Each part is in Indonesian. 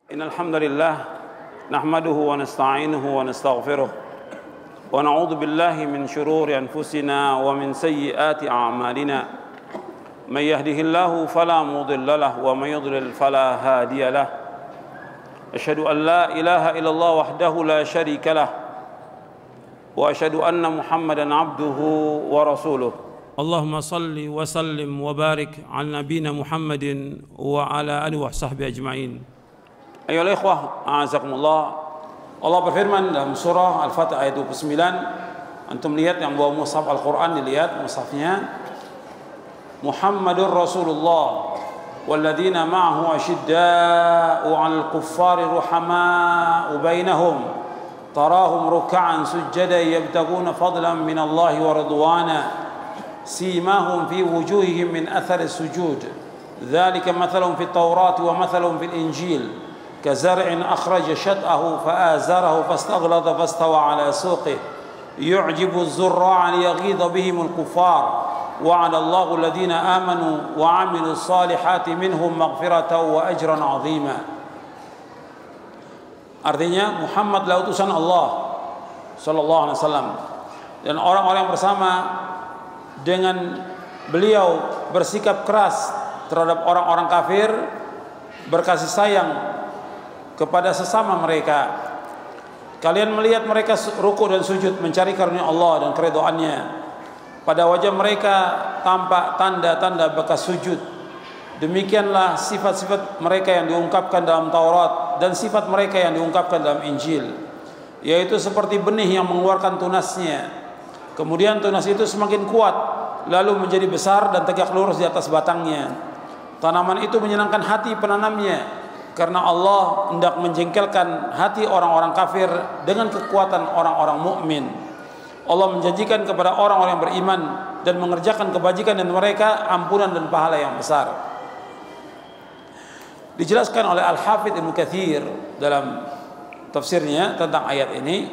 إن الحمد لله نحمده ونستعينه ونستغفره ونعوذ بالله من شرور أنفسنا ومن سيئات أعمالنا من يهده الله فلا مضل له ومن يضلل فلا هادي له أشهد أن لا إله إلا الله وحده لا شريك له وأشهد أن محمدا عبده ورسوله اللهم صل وسلم وبارك على نبينا محمد وعلى آله وصحبه أجمعين. Ayolah ikhwah, a'azakumullah. Allah berfirman dalam surah Al-Fatih ayat 29. Antum lihat yang bawa mushaf Al-Quran, dilihat mushafnya. Muhammadur Rasulullah walladzina ma'ahu asyidda'u 'alal kuffari ruhama'u bainahum tarahum ruk'an sujada yabtaguna fadlan minallahi wa ridwana simahum fi wujuhihim min athari sujud dzalika mathaluhum fit Taurati wa mathaluhum fil Injil كزرع أخرج شطأه فآزره فاستغلظ فاستوى على سوقه يعجب الزراع ليغيظ بهم الكفار وعد الله الذين آمنوا وعملوا الصالحات منهم مغفرة وأجرا عظيما. Artinya Muhammad adalah utusan Allah sallallahu alaihi wasallam dan orang-orang bersama dengan beliau bersikap keras terhadap orang-orang kafir, berkasih sayang kepada sesama mereka. Kalian melihat mereka ruku dan sujud mencari karunia Allah dan keridhaannya. Pada wajah mereka tampak tanda-tanda bekas sujud. Demikianlah sifat-sifat mereka yang diungkapkan dalam Taurat dan sifat mereka yang diungkapkan dalam Injil, yaitu seperti benih yang mengeluarkan tunasnya. Kemudian tunas itu semakin kuat, lalu menjadi besar dan tegak lurus di atas batangnya. Tanaman itu menyenangkan hati penanamnya, karena Allah hendak menjengkelkan hati orang-orang kafir dengan kekuatan orang-orang mukmin. Allah menjanjikan kepada orang-orang yang beriman dan mengerjakan kebajikan dan mereka ampunan dan pahala yang besar. Dijelaskan oleh Al-Hafidz Ibnu Katsir dalam tafsirnya tentang ayat ini,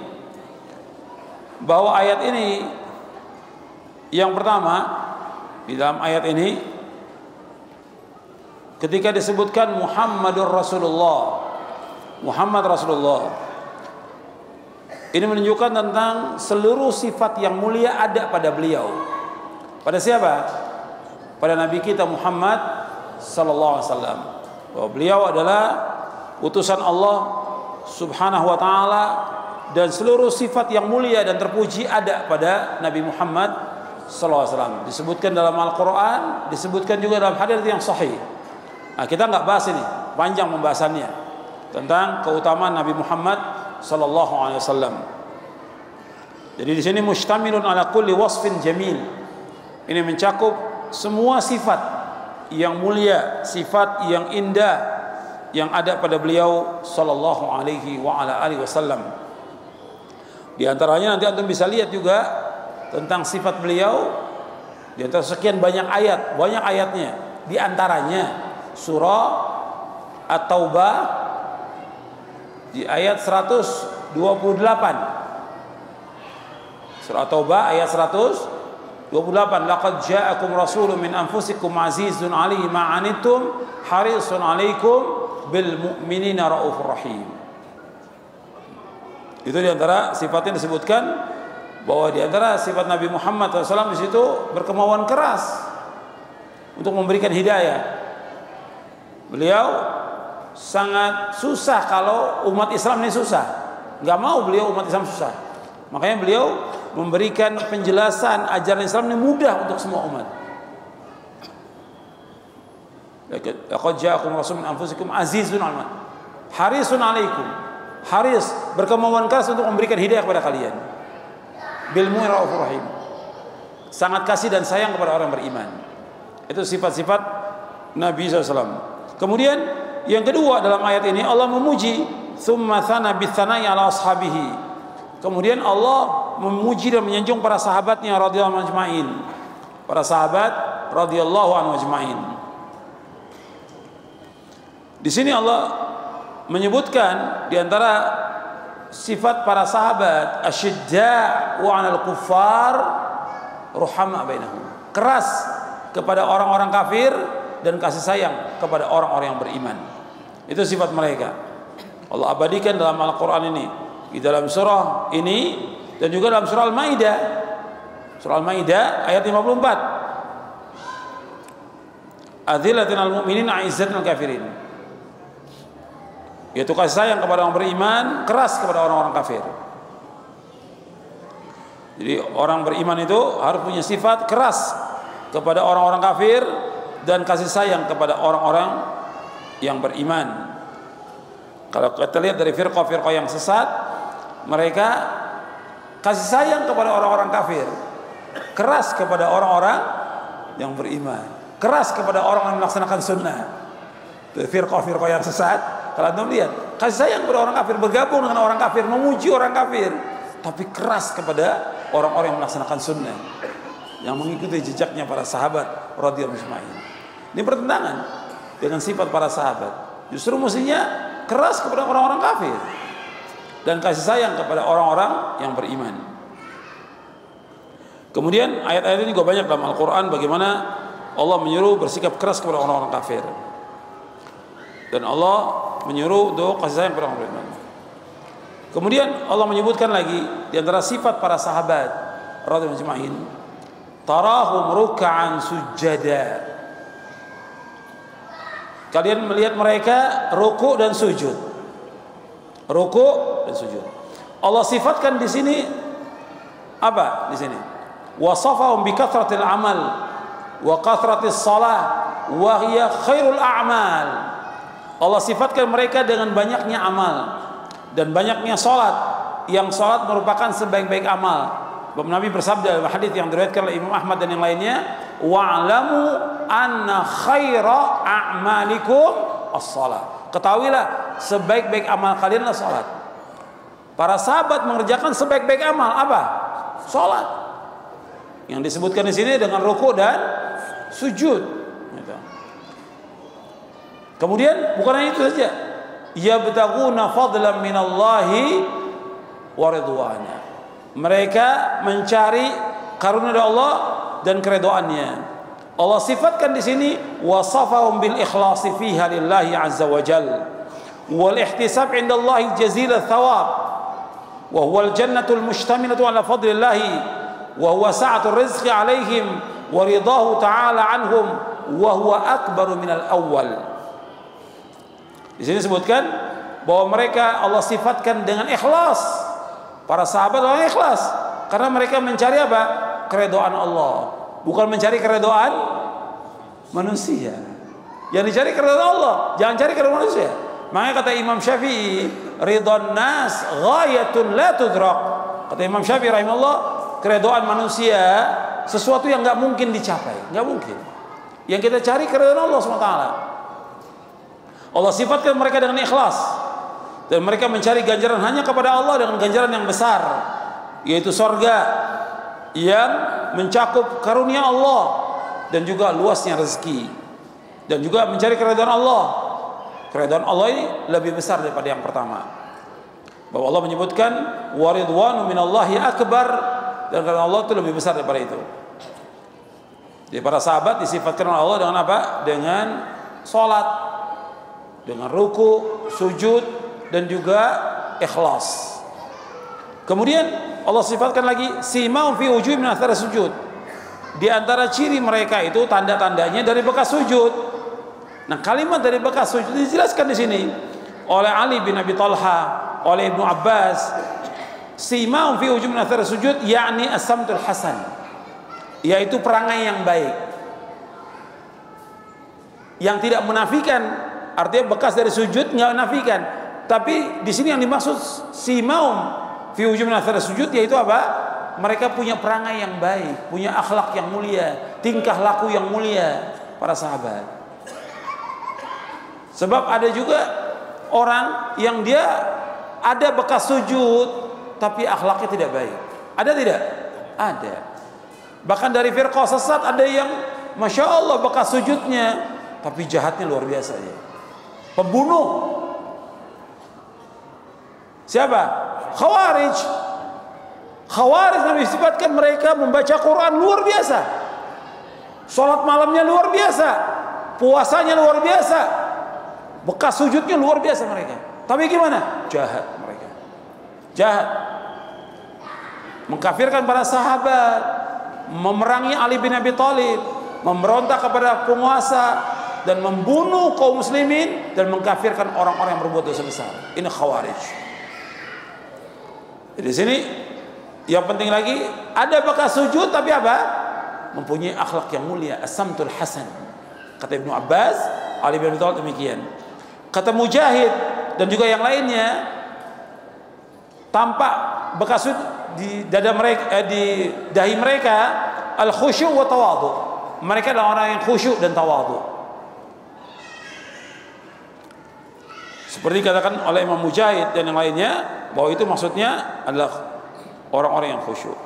bahwa ayat ini yang pertama di dalam ayat ini ketika disebutkan Muhammadur Rasulullah, Muhammad Rasulullah, ini menunjukkan tentang seluruh sifat yang mulia ada pada beliau. Pada siapa? Pada Nabi kita Muhammad sallallahu alaihi wasallam. Bahwa beliau adalah utusan Allah subhanahu wa ta'ala, dan seluruh sifat yang mulia dan terpuji ada pada Nabi Muhammad sallallahu alaihi wasallam. Disebutkan dalam Al-Quran, disebutkan juga dalam hadis yang sahih. Nah, kita nggak bahas ini, panjang pembahasannya tentang keutamaan Nabi Muhammad sallallahu alaihi wasallam. Jadi di sini mustamilun ala kulli wasfin jamil. Ini mencakup semua sifat yang mulia, sifat yang indah yang ada pada beliau sallallahu alaihi wa ala alihi wasallam. Di antaranya nanti antum bisa lihat juga tentang sifat beliau di antara sekian banyak ayat, banyak ayatnya. Di antaranya surah At-Taubah di ayat 128. Surah At-Taubah ayat 128. Laqad ja'akum rasulun min anfusikum azizun 'alaihi ma 'anittum harisun 'alaikum bil mu'minina raufur rahim. Itu di antara sifatnya disebutkan, bahwa di antara sifat Nabi Muhammad SAW di situ berkemauan keras untuk memberikan hidayah. Beliau sangat susah kalau umat Islam ini susah. Nggak mau beliau umat Islam susah. Makanya beliau memberikan penjelasan ajaran Islam ini mudah untuk semua umat. Laqad ja'akum rasulun min anfusikum azizun 'alaihi harisun 'alaikum. Haris, berkemauan keras untuk memberikan hidayah kepada kalian. Bil mu'minina raufur rahim. Sangat kasih dan sayang kepada orang beriman. Itu sifat-sifat Nabi SAW. Kemudian yang kedua dalam ayat ini Allah memuji, tsumma tsana bitsana'i ala ashabihi. Kemudian Allah memuji dan menyanjung para sahabatnya radhiyallahu anhum ajma'in. Para sahabat radhiyallahu anhum ajma'in. Di sini Allah menyebutkan di antara sifat para sahabat asyidda'u 'alal kuffar ruhama bainahum. Keras kepada orang-orang kafir dan kasih sayang kepada orang-orang yang beriman. Itu sifat mereka. Allah abadikan dalam Al-Quran ini, di dalam surah ini dan juga dalam surah Al-Maidah. Surah Al-Maidah ayat 54. Adzillatin al-mu'minin, a'izzatin al-kafirin. Yaitu kasih sayang kepada orang beriman, keras kepada orang-orang kafir. Jadi orang beriman itu harus punya sifat keras kepada orang-orang kafir dan kasih sayang kepada orang-orang yang beriman. Kalau kita lihat dari firqah-firqah yang sesat, mereka kasih sayang kepada orang-orang kafir, keras kepada orang-orang yang beriman, keras kepada orang yang melaksanakan sunnah. Firqah-firqah yang sesat, kalau anda lihat, kasih sayang kepada orang kafir, bergabung dengan orang kafir, memuji orang kafir, tapi keras kepada orang-orang yang melaksanakan sunnah, yang mengikuti jejaknya para sahabat radhiyallahu anhum. Ini bertentangan dengan sifat para sahabat. Justru mestinya keras kepada orang-orang kafir dan kasih sayang kepada orang-orang yang beriman. Kemudian ayat-ayat ini juga banyak dalam Al-Quran bagaimana Allah menyuruh bersikap keras kepada orang-orang kafir, dan Allah menyuruh untuk kasih sayang kepada orang beriman. Kemudian Allah menyebutkan lagi di antara sifat para sahabat radhiyallahu anhum, tarahum ruk'an sujada. Kalian melihat mereka ruku' dan sujud. Ruku' dan sujud. Allah sifatkan di sini apa? Di sini. Wasafahum bi kathratil amal wa kathratis shalah wa hiya khairul a'mal. Allah sifatkan mereka dengan banyaknya amal dan banyaknya salat, yang salat merupakan sebaik-baik amal. Nabi bersabda dalam hadis yang diriwayatkan oleh Imam Ahmad dan yang lainnya, wa'lamu anna khaira a'malikum as-shalah. Ketahuilah sebaik-baik amal kalian adalah salat. Para sahabat mengerjakan sebaik-baik amal apa? Salat. Yang disebutkan di sini dengan ruku' dan sujud. Kemudian bukan hanya itu saja, yabtaguna fadlan minallahi wa ridwana. Mereka mencari karunia dari Allah dan keredoannya. Allah sifatkan di sini wasafahum bil ikhlasi fiha lillahi azza wa jalla wal ihtisab indallahi jazil thawab wa huwa al jannatul mustamilatu ala fadlillahi wa huwa sa'atur rizqi alaihim wa ridahu ta'ala anhum wa huwa akbaru minal awwal. Di sini disebutkan bahwa mereka Allah sifatkan dengan ikhlas. Para sahabat orang ikhlas karena mereka mencari apa? Keredoan Allah, bukan mencari keredoan manusia. Yang dicari keredoan Allah, jangan cari keredoan manusia. Makanya kata Imam Syafi'i, ridwan nas ghayatun la tudrak. Kata Imam Syafi'i rahimahullah, keredoan manusia sesuatu yang nggak mungkin dicapai, nggak mungkin. Yang kita cari keredoan Allah SWT. Allah sifatkan mereka dengan ikhlas. Dan mereka mencari ganjaran hanya kepada Allah dengan ganjaran yang besar, yaitu sorga yang mencakup karunia Allah dan juga luasnya rezeki, dan juga mencari keridhaan Allah. Keridhaan Allah ini lebih besar daripada yang pertama. Bahwa Allah menyebutkan waridwanu minallahi akbar, dan keridhaan Allah itu lebih besar daripada itu. Jadi para sahabat disifatkan oleh Allah dengan apa? Dengan salat, dengan ruku, sujud, dan juga ikhlas. Kemudian Allah sifatkan lagi sima'un fi wujuhihim min athari sujud. Di antara ciri mereka itu tanda-tandanya dari bekas sujud. Nah, kalimat dari bekas sujud dijelaskan di sini oleh Ali bin Abi Thalha, oleh Ibnu Abbas. Sima'un fi wujuhihim min athari sujud yakni as-samtul hasan, yaitu perangai yang baik, yang tidak menafikan. Artinya bekas dari sujud nggak menafikan. Tapi di sini yang dimaksud simaum fi wujuhihim min athari sujud yaitu apa? Mereka punya perangai yang baik, punya akhlak yang mulia, tingkah laku yang mulia para sahabat. Sebab ada juga orang yang dia ada bekas sujud tapi akhlaknya tidak baik. Ada tidak? Ada. Bahkan dari firqah sesat ada yang masya Allah bekas sujudnya tapi jahatnya luar biasa ya. Pembunuh. Siapa? Khawarij. Khawarij Nabi sifatkan mereka membaca Quran luar biasa, sholat malamnya luar biasa, puasanya luar biasa, bekas sujudnya luar biasa mereka. Tapi gimana? Jahat mereka. Jahat. Mengkafirkan para sahabat, memerangi Ali bin Abi Thalib, memberontak kepada penguasa, dan membunuh kaum muslimin, dan mengkafirkan orang-orang yang berbuat dosa besar. Ini Khawarij. Di sini yang penting lagi, ada bekas sujud tapi apa? Mempunyai akhlak yang mulia, as-samtul hasan. Kata Ibnu Abbas, Ali bin Abi Thalib demikian. Kata Mujahid dan juga yang lainnya, tampak bekas sujud di dada mereka, di dahi mereka, al-khusyu' wa tawadhu. Mereka adalah orang yang khusyuk dan tawadhu. Seperti dikatakan oleh Imam Mujahid dan yang lainnya, bahwa itu maksudnya adalah orang-orang yang khusyuk.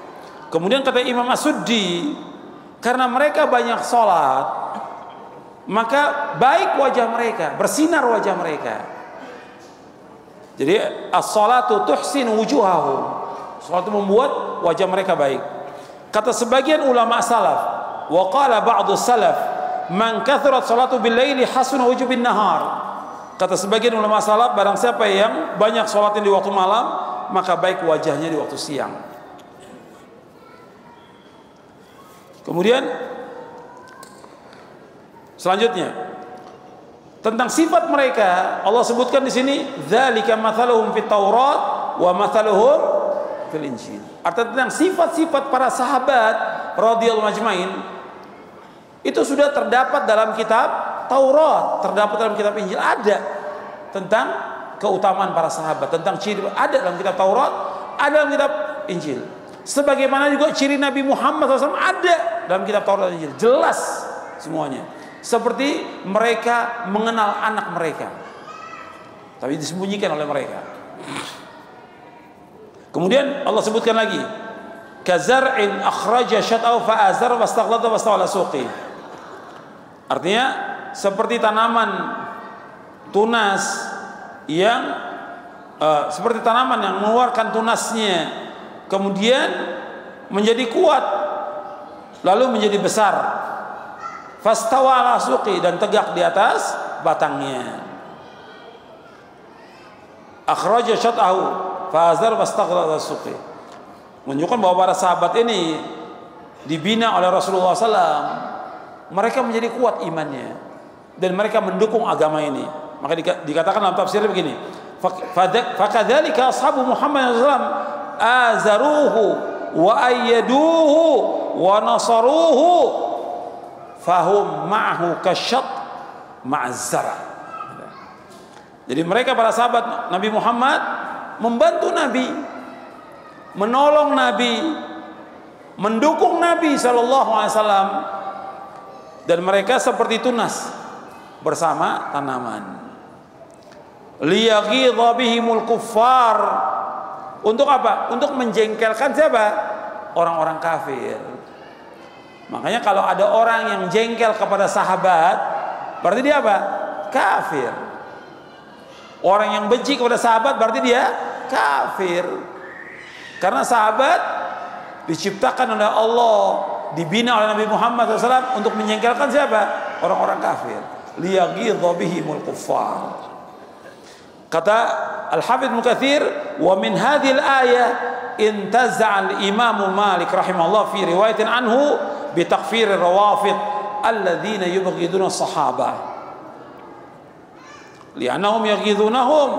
Kemudian kata Imam As-Suddi, karena mereka banyak sholat, maka baik wajah mereka, bersinar wajah mereka. Jadi as-salatu tuhsin wujuhahum. Salat itu membuat wajah mereka baik. Kata sebagian ulama salaf, wa qala ba'du salaf, man kathurat salatu bil laili hasuna wujuh bin nahar. Kata sebagian ulama salaf, barang siapa yang banyak salatnya di waktu malam, maka baik wajahnya di waktu siang. Kemudian selanjutnya tentang sifat mereka, Allah sebutkan di sini, dzalika mathaluhum fit Taurat wa mathaluhum fil Injil. Artinya tentang sifat-sifat para sahabat radhiyallahu majmain itu sudah terdapat dalam kitab Taurat, terdapat dalam kitab Injil, ada tentang keutamaan para sahabat, tentang ciri, ada dalam kitab Taurat, ada dalam kitab Injil. Sebagaimana juga ciri Nabi Muhammad SAW ada dalam kitab Taurat dan Injil, jelas semuanya. Seperti mereka mengenal anak mereka, tapi disembunyikan oleh mereka. Kemudian Allah sebutkan lagi, kazar'in akhraja syat'ahu fa'azar wastaghlata wastawala suqi. Artinya seperti tanaman tunas yang seperti tanaman yang mengeluarkan tunasnya, kemudian menjadi kuat, lalu menjadi besar. Fastawala suqi, dan tegak di atas batangnya. Akhraja syat'ahu fa'azar wastaghlata suqi. Menunjukkan bahwa para sahabat ini dibina oleh Rasulullah SAW. Mereka menjadi kuat imannya dan mereka mendukung agama ini. Maka dikatakan dalam tafsirnya begini, fakadzalika ashabu Muhammad SAW azaruhu wa ayyaduhu wa nasaruhu fahum ma'ahu kasyat ma'azzara. Jadi mereka para sahabat Nabi Muhammad membantu Nabi, menolong Nabi, mendukung Nabi SAW, dan mereka seperti tunas bersama tanaman. Liyaghidha bihimul kuffar. Untuk apa? Untuk menjengkelkan siapa? Orang-orang kafir. Makanya kalau ada orang yang jengkel kepada sahabat, berarti dia apa? Kafir. Orang yang benci kepada sahabat berarti dia kafir. Karena sahabat diciptakan oleh Allah, dibina oleh Nabi Muhammad SAW untuk menjengkelkan siapa? Orang-orang kafir. Liyaghidha bihimul kuffar. Kata Al-Hafidz Ibnu Katsir, wa min hadhil ayah intaza'a al-Imam Malik rahimahullah fi riwayatin anhu bi takfir ar-rawafid alladzina yubghiduna as-sahabah li'annahum yaghidunahum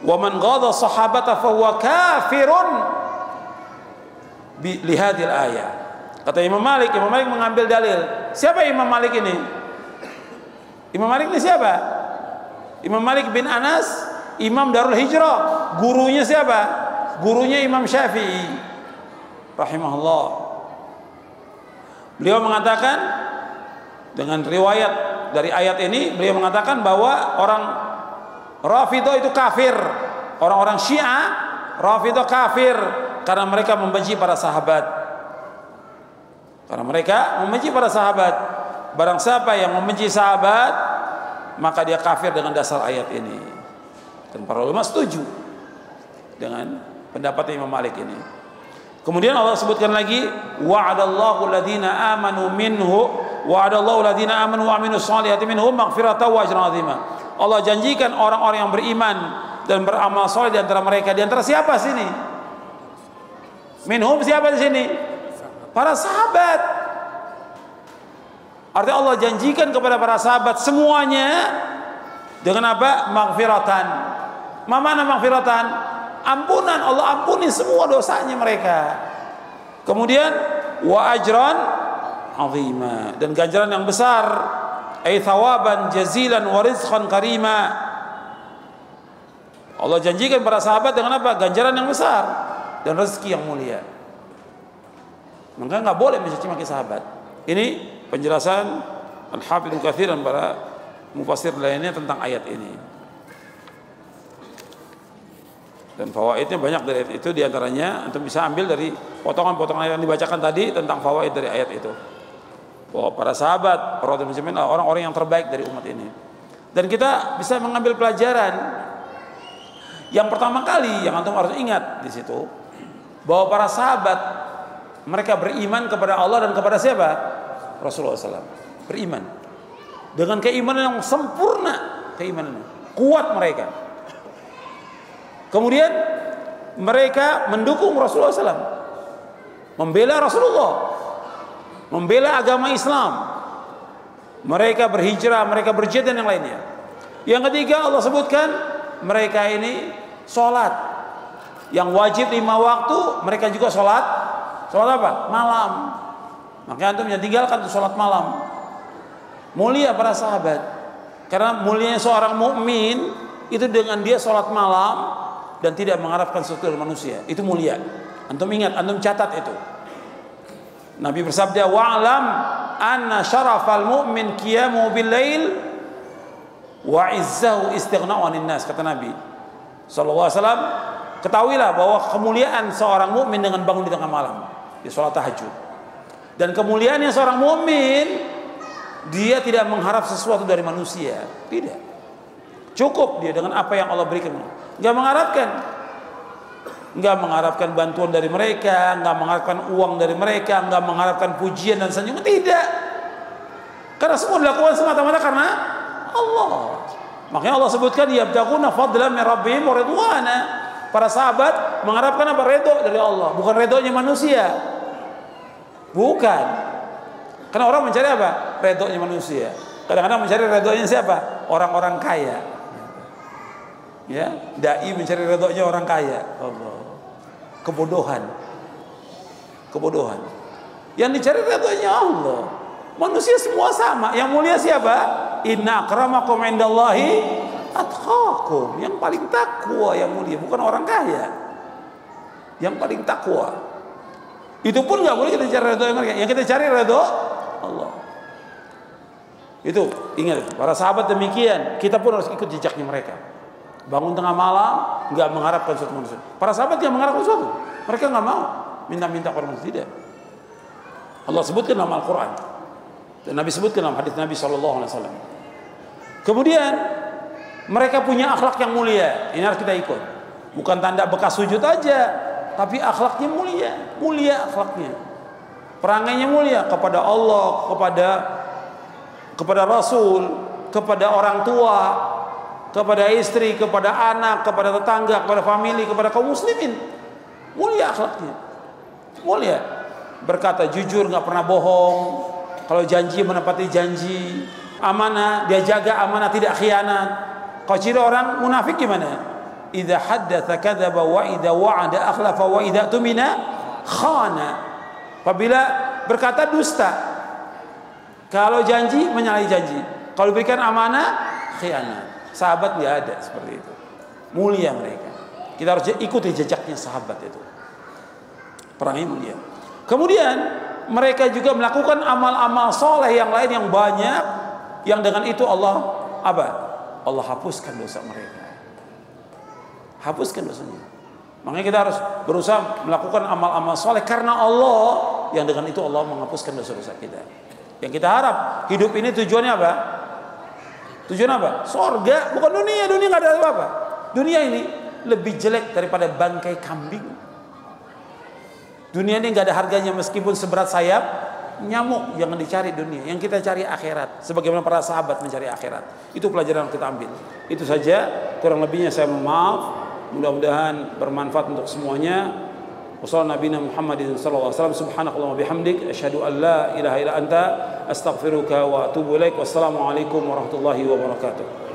wa man ghadha as-sahabata fa huwa kafirun li hadhil ayah. Kata Imam Malik mengambil dalil. Siapa Imam Malik ini? Imam Malik ini siapa? Imam Malik bin Anas, Imam Darul Hijrah. Gurunya siapa? Gurunya Imam Syafi'i rahimahullah. Beliau mengatakan, dengan riwayat dari ayat ini, beliau mengatakan bahwa orang Rafidhah itu kafir. Orang-orang Syiah Rafidhah kafir karena mereka membenci para sahabat. Karena mereka membenci para sahabat. Barang siapa yang membenci sahabat, maka dia kafir dengan dasar ayat ini. Dan para ulama setuju dengan pendapat Imam Malik ini. Kemudian Allah sebutkan lagi, wa'adallahu alladhina amanu minhu wa'adallahu alladhina amanu wa amilus solihati minhum maghfiratan wa ajran 'azima. Allah janjikan orang-orang yang beriman dan beramal soleh di antara mereka. Di antara siapa sini? Minhum siapa di sini? Para sahabat. Artinya Allah janjikan kepada para sahabat semuanya dengan apa? Maghfiratan. Mana maghfiratan? Ampunan. Allah ampuni semua dosanya mereka. Kemudian wa ajran azima, dan ganjaran yang besar, ay thawaban jazilan wa rizqan karima. Allah janjikan para sahabat dengan apa? Ganjaran yang besar dan rezeki yang mulia. Maka nggak boleh mencaci maki sahabat. Ini penjelasan Al-Hafidz Ibnu Katsir dan para mufassir lainnya tentang ayat ini. Dan fawaidnya banyak dari ayat itu, diantaranya untuk bisa ambil dari potongan-potongan ayat yang dibacakan tadi tentang fawaid dari ayat itu. Bahwa para sahabat, para muslimin orang-orang yang terbaik dari umat ini. Dan kita bisa mengambil pelajaran. Yang pertama kali yang antum harus ingat di situ, bahwa para sahabat mereka beriman kepada Allah dan kepada siapa? Rasulullah SAW. Beriman dengan keimanan yang sempurna, keimanan kuat mereka. Kemudian mereka mendukung Rasulullah SAW, membela Rasulullah, membela agama Islam. Mereka berhijrah, mereka berjihad dan yang lainnya. Yang ketiga Allah sebutkan mereka ini sholat yang wajib 5 waktu, mereka juga sholat apa? Malam. Makanya antum jangan tinggalkan tuh sholat malam. Mulia para sahabat, karena mulianya seorang mukmin itu dengan dia sholat malam dan tidak mengharapkan sesuatu dari manusia. Itu mulia. Antum ingat, antum catat itu. Nabi bersabda, wa'lam anna syarafal mu'min qiyamu bil lail wa izzahu istighna'u 'anil nas, kata Nabi sallallahu alaihi wasallam. Ketahuilah bahwa kemuliaan seorang mukmin dengan bangun di tengah malam, di salat tahajud. Dan kemuliaannya seorang mukmin, dia tidak mengharap sesuatu dari manusia. Tidak. Cukup dia dengan apa yang Allah berikan. Enggak mengharapkan bantuan dari mereka, enggak mengharapkan uang dari mereka, enggak mengharapkan pujian dan senyuman, tidak. Karena semua dilakukan semata-mata karena Allah. Makanya Allah sebutkan yabtaguna fadlan min rabbihim wa ridwana. Para sahabat mengharapkan apa? Ridho dari Allah, bukan ridhonya manusia. Bukan. Karena orang mencari apa? Ridhonya manusia. Kadang-kadang mencari ridhonya siapa? Orang-orang kaya. Ya, dai mencari ridhonya orang kaya. Allah. Kebodohan. Yang dicari ridhonya Allah. Manusia semua sama. Yang mulia siapa? Inna akramakum indallahi atqakum. Yang paling takwa yang mulia, bukan orang kaya. Yang paling takwa. Itu pun nggak boleh kita cari ridho mereka. Yang kita cari ridho Allah. Itu ingat, para sahabat demikian. Kita pun harus ikut jejaknya mereka. Bangun tengah malam, nggak mengharapkan sesuatu manusia. Para sahabat yang mengharapkan sesuatu, mereka nggak mau minta-minta kepada manusia. Tidak. Allah sebutkan dalam Al-Quran, dan Nabi sebutkan dalam hadis Nabi SAW. Kemudian mereka punya akhlak yang mulia. Ini harus kita ikut. Bukan tanda bekas sujud aja, tapi akhlaknya mulia. Mulia akhlaknya. Perangainya mulia kepada Allah, kepada Rasul, kepada orang tua, kepada istri, kepada anak, kepada tetangga, kepada famili, kepada kaum muslimin. Mulia akhlaknya. Mulia. Berkata jujur, nggak pernah bohong. Kalau janji menepati janji. Amanah, dia jaga amanah, tidak khianat. Kalau ciri orang munafik gimana? Idza haddatsa kadzaba wa idza wa'ada akhlafa wa idza tumina khana. Apabila berkata dusta. Kalau janji menyalahi janji. Kalau berikan amanah khianat. Sahabat nggak ada seperti itu. Mulia mereka. Kita harus ikuti jejaknya sahabat itu. Perangnya mulia. Kemudian mereka juga melakukan amal-amal soleh yang lain yang banyak, yang dengan itu Allah apa? Allah hapuskan dosa mereka. Hapuskan dosanya. Makanya kita harus berusaha melakukan amal-amal soleh karena Allah, yang dengan itu Allah menghapuskan dosa-dosa kita. Yang kita harap hidup ini tujuannya apa? Tujuan apa? Sorga, bukan dunia. Dunia nggak ada apa-apa. Dunia ini lebih jelek daripada bangkai kambing. Dunia ini nggak ada harganya meskipun seberat sayap nyamuk jangan dicari dunia, yang kita cari akhirat. Sebagaimana para sahabat mencari akhirat. Itu pelajaran yang kita ambil. Itu saja, kurang lebihnya saya mohon maaf. Mudah-mudahan bermanfaat untuk semuanya. Wassalamualaikum Muhammadin sallallahu alaihi wasallam. Subhanakallahumma bihamdik asyhadu an la ilaha illa anta astaghfiruka wa atubu ilaik. Wassalamualaikum warahmatullahi wabarakatuh.